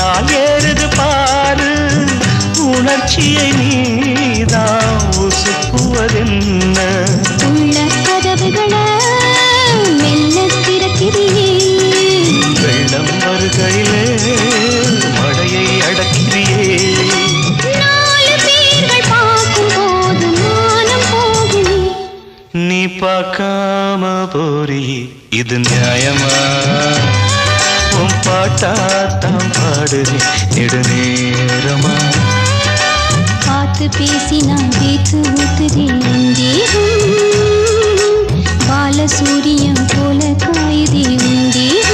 பால் ஏறுது பாரு உணர்ச்சியை நீதான் உசுப்புவதென்ன உள்ள கதவுகளை மெல்ல திறக்கிறியே வெள்ளம் வருகையிலே மழையை அடக்கிறியே நாலு பேர்கள் பார்க்கும் போது மானம் போகுமே நீ பார்க்காம போறி இது நியாயமா உன் பாட்டாத்தான் பாடுறேன் நெடுநேரமா பார்த்து பேசினால் பேச்சு ஊத்துதேன் தேகம் பாலசூரியம் போல காயுதே உன் தேகம்